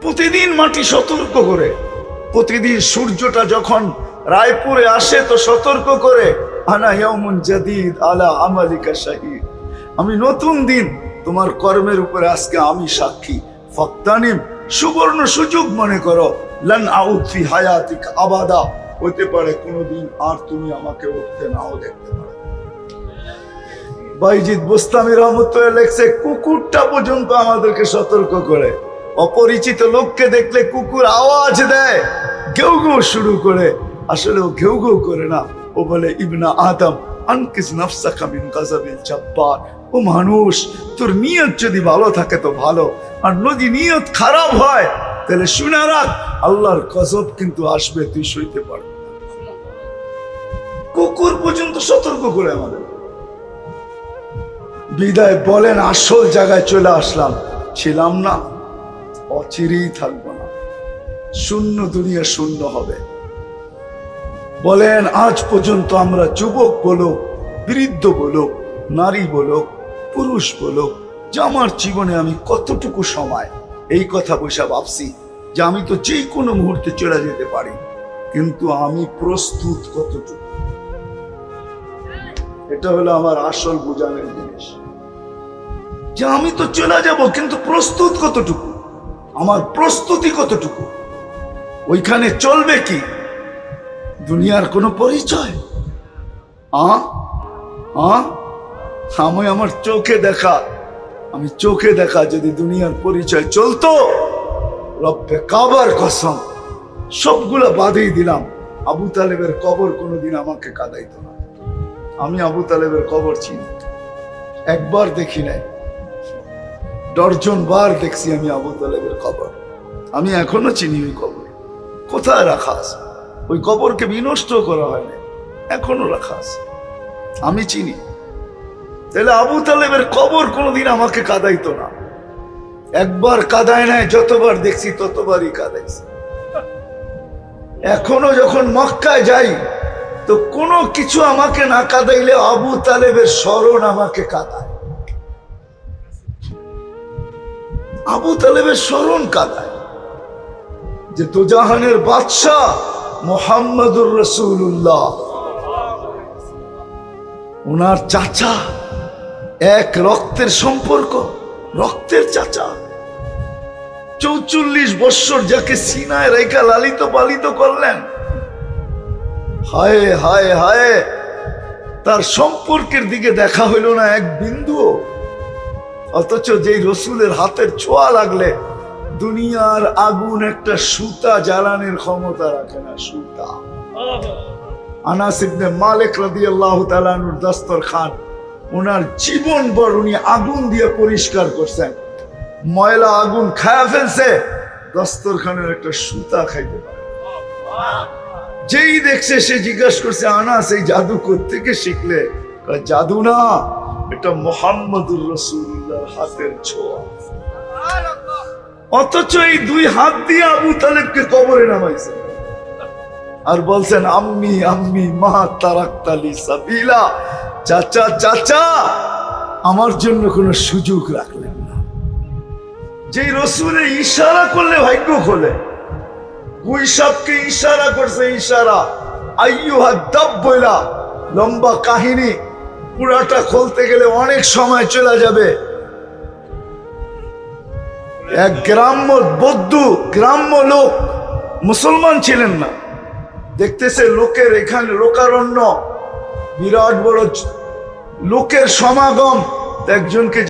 প্রতিদিন মাটি সতর্ক করে, প্রতিদিন সূর্যটা যখন রায়পুরে আসে তো সতর্ক করে, আনা ইয়াউমুন জাদীদ আলা আমালিকা শাহীদ, আমি নতুন দিন তোমার কর্মের উপরে আজকে আমি সাক্ষী। ফাক্তানিম, সুবর্ণ সুযোগ মনে করো, লান আউদ ফি হায়াতিক আবাদা, হতে পারে কোনোদিন আর তুমি আমাকে উঠতে নাও দেখতে পারো। বাইজিদ বুস্তামি রহমতুল্লাহ লেখছে, কুকুরটা পর্যন্ত আমাদেরকে সতর্ক করে। অপরিচিত লোককে দেখলে কুকুর আওয়াজ দেয়, ঘেউ ঘেউ শুরু করে, আসলে ও ঘেউ ঘেউ করে না, ও বলে ইবনা আদম আনকিস নাফসাকা মিন গাযাবিল জাব্বার, ও মানুষ তোর নিয়ত যদি ভালো থাকে তো ভালো, আর যদি নিয়ত খারাপ হয় তাহলে শুনে রাখ আল্লাহর গজব কিন্তু আসবে, তুই সইতে পারবি না। কুকুর পর্যন্ত সতর্ক করে আমাদের। বিদায় বলেন, আসল জায়গায় চলে আসলাম, ছিলাম না, অচিরেই থাকবো না, শূন্য দুনিয়া শূন্য হবে। বলেন আজ পর্যন্ত আমরা যুবক বলো, বৃদ্ধ বলো, নারী বলো, পুরুষ বলো, যে আমার জীবনে আমি কতটুকু সময় এই কথা বসে ভাবছি যে আমি তো যে কোনো মুহূর্তে চলে যেতে পারি, কিন্তু আমি প্রস্তুত কতটুকু? এটা হলো আমার আসল বোঝানোর জিনিস, যে আমি তো চলে যাব কিন্তু প্রস্তুত কতটুকু, আমার প্রস্তুতি কতটুকু? ওইখানে চলবে কি দুনিয়ার কোনো পরিচয়? আমি আমার চোখে দেখা যদি দুনিয়ার পরিচয় চলতো, রব্বে কাবার কসম সবগুলা বাদেই দিলাম, আবু তালেবের কবর কোনোদিন আমাকে কাঁদাইতো না। আমি আবু তালেবের কবর চিনি, একবার দেখি নাই, ডর্জন বার দেখছি আমি আবু তালেবের কবর। আমি এখনো চিনি ওই কবর কোথায় রাখা আছে, ওই কবরকে বিনষ্ট করা হয়নি, এখনো রাখা আছে, আমি চিনি। তাহলে আবু তালেবের কবর কোনোদিন আমাকে কাঁদাইতো না, একবার কাঁদায় নাই, যতবার দেখছি ততবারই কাঁদাইছে। এখনো যখন মক্কায় যাই তো কোনো কিছু আমাকে না কাঁদাইলে আবু তালেবের স্মরণ আমাকে কাঁদায়, আবু তালেবের স্মরণ কাঁদায়, যে দোজাহানের বাদশাহ মুহাম্মদুর রাসূলুল্লাহ, ওনার চাচা, এক রক্তের সম্পর্ক, রক্তের চাচা, 44 বৎসর যাকে সিনায় রেখা লালিত পালিত করলেন, হায় হায় হায়, তার সম্পর্কের দিকে দেখা হইল না এক বিন্দু। অথচ যেই রসুলের হাতের ছোঁয়া লাগলে দুনিয়ার আগুন একটা সুতা জ্বালানোর ক্ষমতা রাখে না, সুতা। আনাস ইবনে মালিক রাদিয়াল্লাহু তাআলা আনহুর দস্তরখান, ওনার জীবন ভর উনি আগুন দিয়ে পরিষ্কার করছেন, ময়লা আগুন খায়া ফেলছে, দস্তরখানের একটা সুতা খাইতে পারে। যেই দেখছে সে জিজ্ঞাসা করছে, আনাস এই জাদু কোত্থেকে শিখলে? জাদু না, এটা মুহাম্মদুর রাসূলুল্লাহর হাতের ছোঁয়া। অথচ এই দুই হাত দিয়ে আবু তালেবকে কবরে নামাইছে আর বলছেন, আম্মি আম্মি মা তারাকতালি সাবিলা, চাচা চাচা আমার জন্য কোনো সুযোগ রাখলেন না। যেই রসুলের ইশারা করলে ভাগ্য খোলে, গুইসাবকে ইশারা করছে, ইশারা আইয়ুহা দাব বইলা, লম্বা কাহিনী, পুরাটা খুলতে গেলে অনেক সময় চলে যাবে। এক গ্রাম্য বৌদ্ধ, গ্রাম্য লোক, মুসলমান ছিলেন না, দেখতেছে লোকের এখানে লোকারণ্য, বিরাট বড় লোকের সমাগম, একজনকে